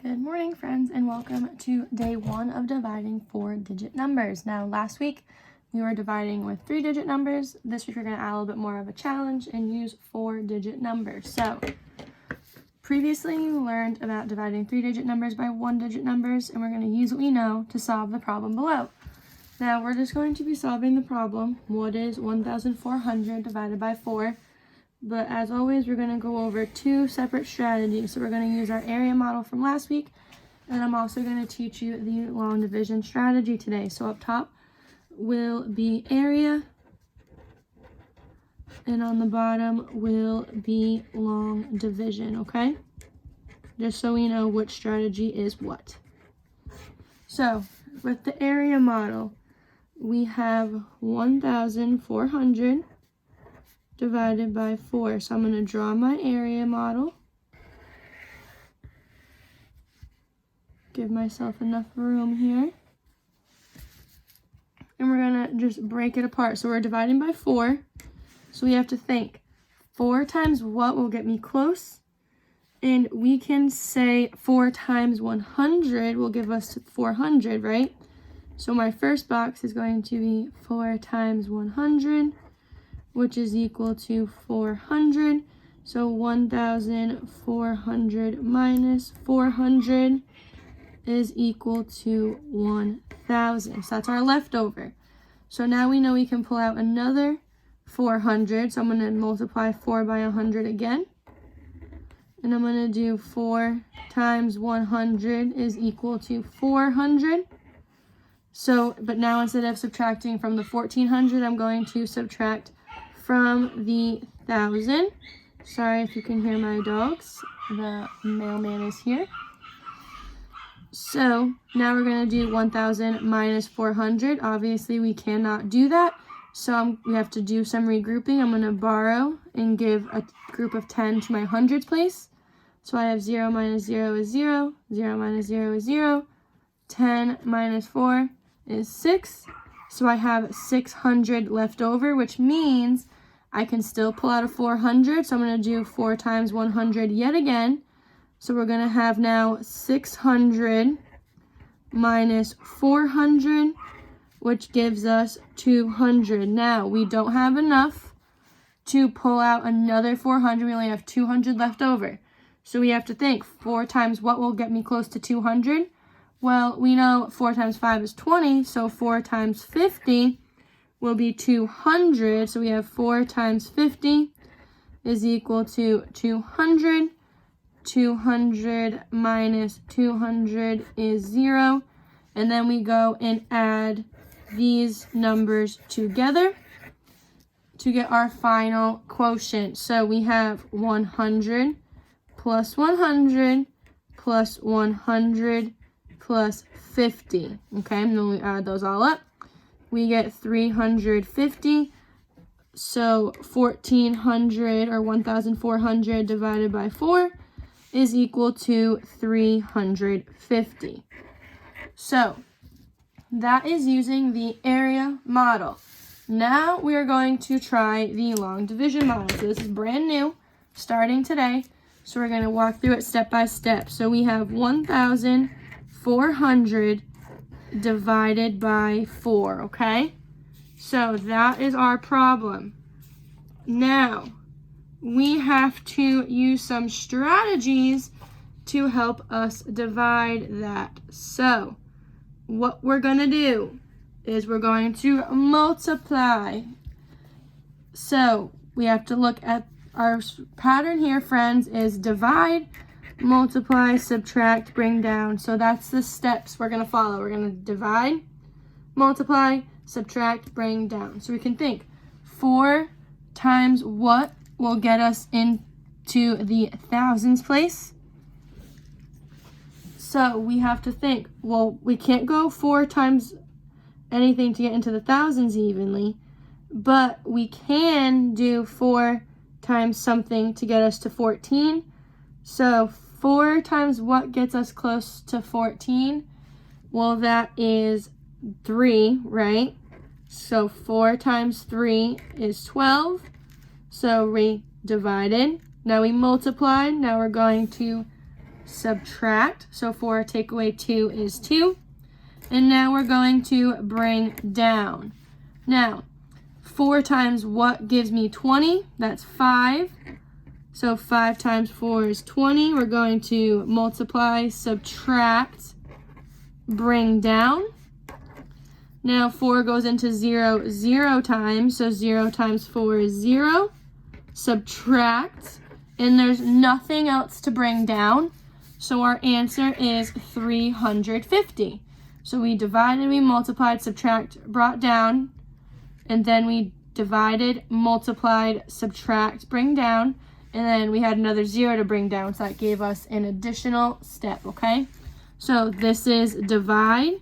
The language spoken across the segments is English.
Good morning, friends, and welcome to day 1 of dividing 4-digit numbers. Now, last week we were dividing with 3-digit numbers. This week we're going to add a little bit more of a challenge and use 4-digit numbers. So, previously you learned about dividing 3-digit numbers by 1-digit numbers, and we're going to use what we know to solve the problem below. Now, we're just going to be solving the problem, what is 1,400 divided by 4? But as always, we're going to go over 2 separate strategies. So we're going to use our area model from last week, and I'm also going to teach you the long division strategy today. So up top will be area, and on the bottom will be long division, okay? Just so we know which strategy is what. So with the area model, we have 1,400 divided by 4. So I'm going to draw my area model. Give myself enough room here. And we're going to just break it apart. So we're dividing by 4. So we have to think, 4 times what will get me close? And we can say 4 times 100 will give us 400, right? So my first box is going to be 4 times 100. Which is equal to 400. So 1,400 minus 400 is equal to 1,000. So that's our leftover. So now we know we can pull out another 400. So I'm going to multiply 4 by 100 again. And I'm going to do 4 times 100 is equal to 400. So, but now instead of subtracting from the 1,400, I'm going to subtract from the 1,000. Sorry if you can hear my dogs. The mailman is here. So now we're going to do 1,000 minus 400. Obviously, we cannot do that. So we have to do some regrouping. I'm going to borrow and give a group of 10 to my hundreds place. So I have 0 minus 0 is 0. 0 minus 0 is 0. 10 minus 4 is 6. So I have 600 left over, which means I can still pull out a 400, so I'm going to do 4 times 100 yet again. So we're going to have now 600 minus 400, which gives us 200. Now, we don't have enough to pull out another 400. We only have 200 left over. So we have to think, 4 times what will get me close to 200? Well, we know 4 times 5 is 20, so 4 times 50 will be 200. So we have 4 times 50 is equal to 200. 200 minus 200 is 0. And then we go and add these numbers together to get our final quotient. So we have 100 plus 100 plus 100 plus 50. Okay, and then we add those all up. We get 350. So 1,400 or 1,400 divided by 4 is equal to 350. So that is using the area model. Now we are going to try the long division model. So this is brand new, starting today. So we're going to walk through it step by step. So we have 1,400 divided by 4, okay? So that is our problem. Now, we have to use some strategies to help us divide that. So, what we're going to do is we're going to multiply. So, we have to look at our pattern here, friends, is divide, multiply, subtract, bring down. So that's the steps we're going to follow. We're going to divide, multiply, subtract, bring down. So we can think 4 times what will get us into the thousands place. So we have to think, well, we can't go 4 times anything to get into the thousands evenly, but we can do 4 times something to get us to 14. So 4 times what gets us close to 14? Well, that is 3, right? So 4 times 3 is 12. So we divided. Now we multiplied. Now we're going to subtract. So 4 take away 2 is 2. And now we're going to bring down. Now, 4 times what gives me 20? That's 5. So 5 times 4 is 20. We're going to multiply, subtract, bring down. Now 4 goes into 0 0 times. So 0 times 4 is 0. Subtract. And there's nothing else to bring down. So our answer is 350. So we divided, we multiplied, subtract, brought down. And then we divided, multiplied, subtract, bring down. And then we had another 0 to bring down. So that gave us an additional step, okay? So this is divide,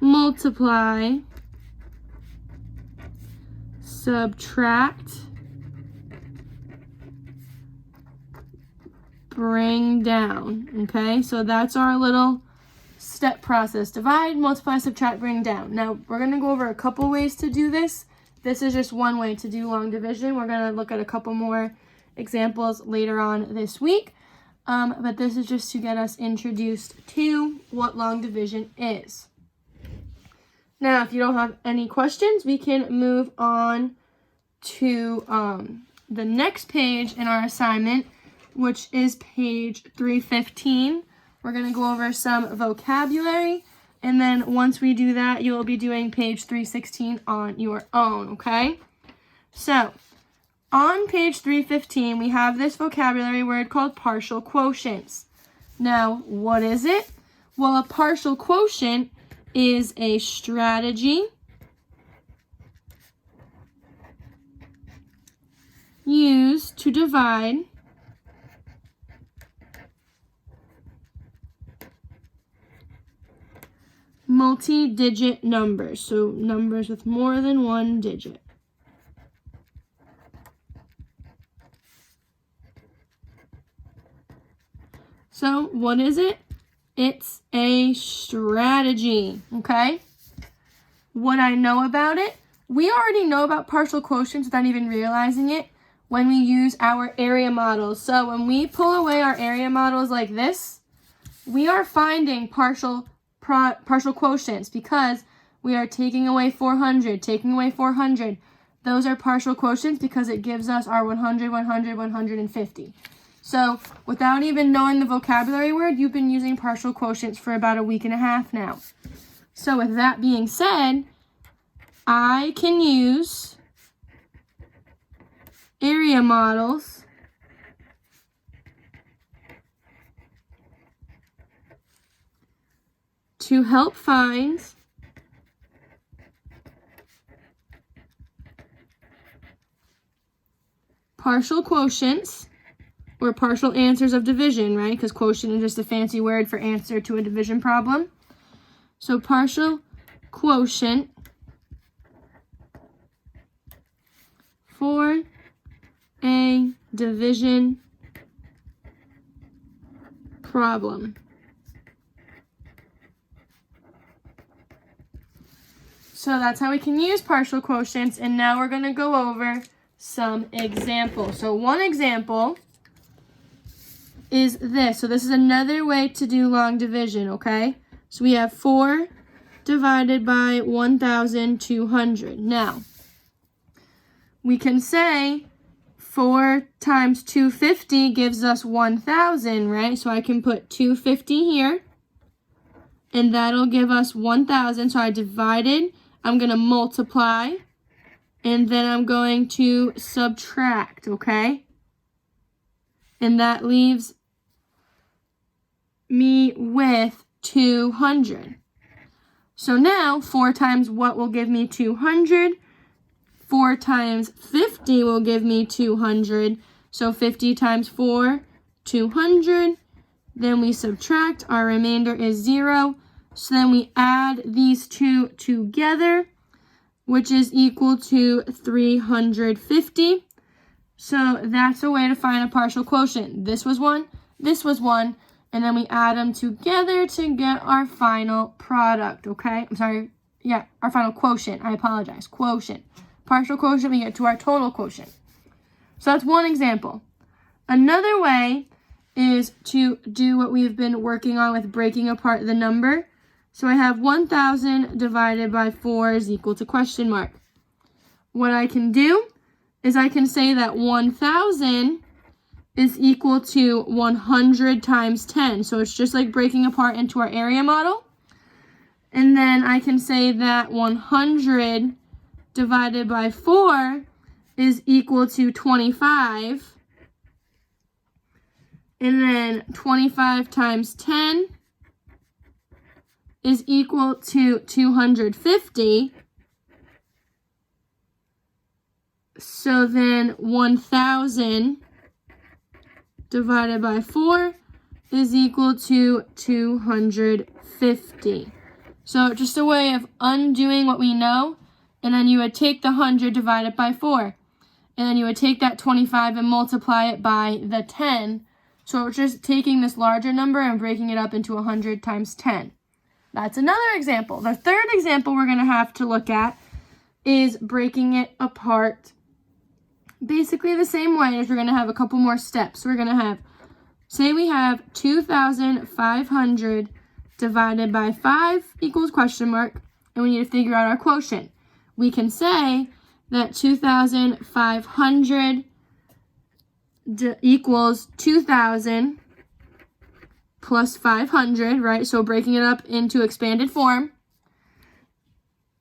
multiply, subtract, bring down, okay? So that's our little step process. Divide, multiply, subtract, bring down. Now, we're going to go over a couple ways to do this. This is just one way to do long division. We're going to look at a couple more examples later on this week. But this is just to get us introduced to what long division is. Now, if you don't have any questions, we can move on to the next page in our assignment, which is page 315. We're going to go over some vocabulary, and then once we do that, you'll be doing page 316 on your own, okay? So, on page 315, we have this vocabulary word called partial quotients. Now, what is it? Well, a partial quotient is a strategy used to divide multi-digit numbers, so numbers with more than one digit. So what is it? It's a strategy, okay? What I know about it, we already know about partial quotients without even realizing it when we use our area models. So when we pull away our area models like this, we are finding partial quotients because we are taking away 400, taking away 400. Those are partial quotients because it gives us our 100, 100, 150. So without even knowing the vocabulary word, you've been using partial quotients for about a week and a half now. So with that being said, I can use area models to help find partial quotients or partial answers of division, right? Because quotient is just a fancy word for answer to a division problem. So partial quotient for a division problem. So that's how we can use partial quotients, and now we're going to go over some examples. So one example is this. So this is another way to do long division, okay? So we have 4 divided by 1,200. Now, we can say 4 times 250 gives us 1,000, right? So I can put 250 here, and that'll give us 1,000. So I divided, I'm going to multiply, and then I'm going to subtract, okay? And that leaves me with 200. So now 4 times what will give me 200? 4 times 50 will give me 200. So 50 times 4, 200. Then we subtract. Our remainder is 0. So then we add these two together, which is equal to 350. So that's a way to find a partial quotient. This was 1, this was 1, and then we add them together to get our final product, okay? I'm sorry, yeah, our final quotient. I apologize, quotient. Partial quotient, we get to our total quotient. So that's one example. Another way is to do what we've been working on with breaking apart the number. So I have 1,000 divided by 4 is equal to question mark. What I can do is I can say that 1,000 is equal to 100 times 10. So it's just like breaking apart into our area model. And then I can say that 100 divided by 4 is equal to 25. And then 25 times 10 is equal to 250. So then 1,000 divided by 4 is equal to 250. So just a way of undoing what we know, and then you would take the 100 divided by 4, and then you would take that 25 and multiply it by the 10. So we're just taking this larger number and breaking it up into 100 times 10. That's another example. The third example we're going to have to look at is breaking it apart basically the same way as we're going to have a couple more steps. We're going to have, say we have 2,500 divided by 5 equals question mark, and we need to figure out our quotient. We can say that 2,500 equals 2,000 plus 500, right? So breaking it up into expanded form.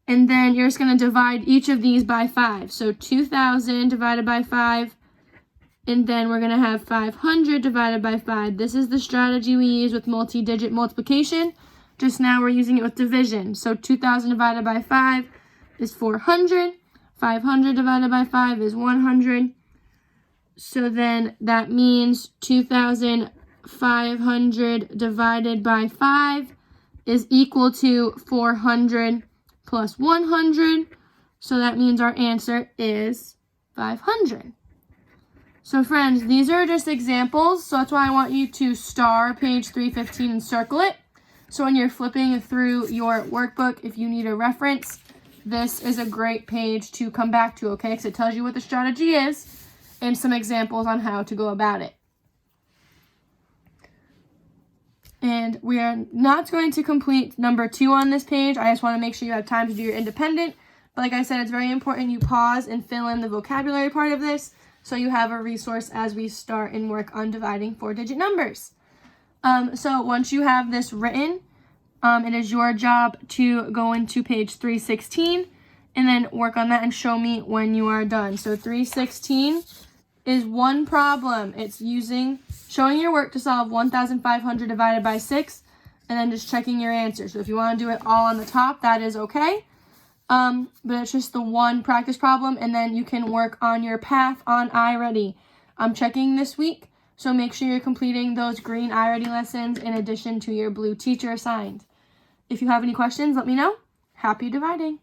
And then you're just going to divide each of these by 5. So 2,000 divided by 5. And then we're going to have 500 divided by 5. This is the strategy we use with multi-digit multiplication. Just now we're using it with division. So 2,000 divided by 5 is 400. 500 divided by 5 is 100. So then that means 2,500 divided by 5 is equal to 400 plus 100. So that means our answer is 500. So friends, these are just examples. So that's why I want you to star page 315 and circle it. So when you're flipping through your workbook, if you need a reference, this is a great page to come back to, okay? Because it tells you what the strategy is and some examples on how to go about it. And we are not going to complete number 2 on this page. I just want to make sure you have time to do your independent. But like I said, it's very important you pause and fill in the vocabulary part of this so you have a resource as we start and work on dividing 4-digit numbers. So once you have this written, it is your job to go into page 316 and then work on that and show me when you are done. So 316 is one problem. It's showing your work to solve 1,500 divided by 6 and then just checking your answer. So if you want to do it all on the top, that is okay. But it's just the one practice problem, and then you can work on your path on iReady. I'm checking this week, so make sure you're completing those green iReady lessons in addition to your blue teacher assigned. If you have any questions, let me know. Happy dividing!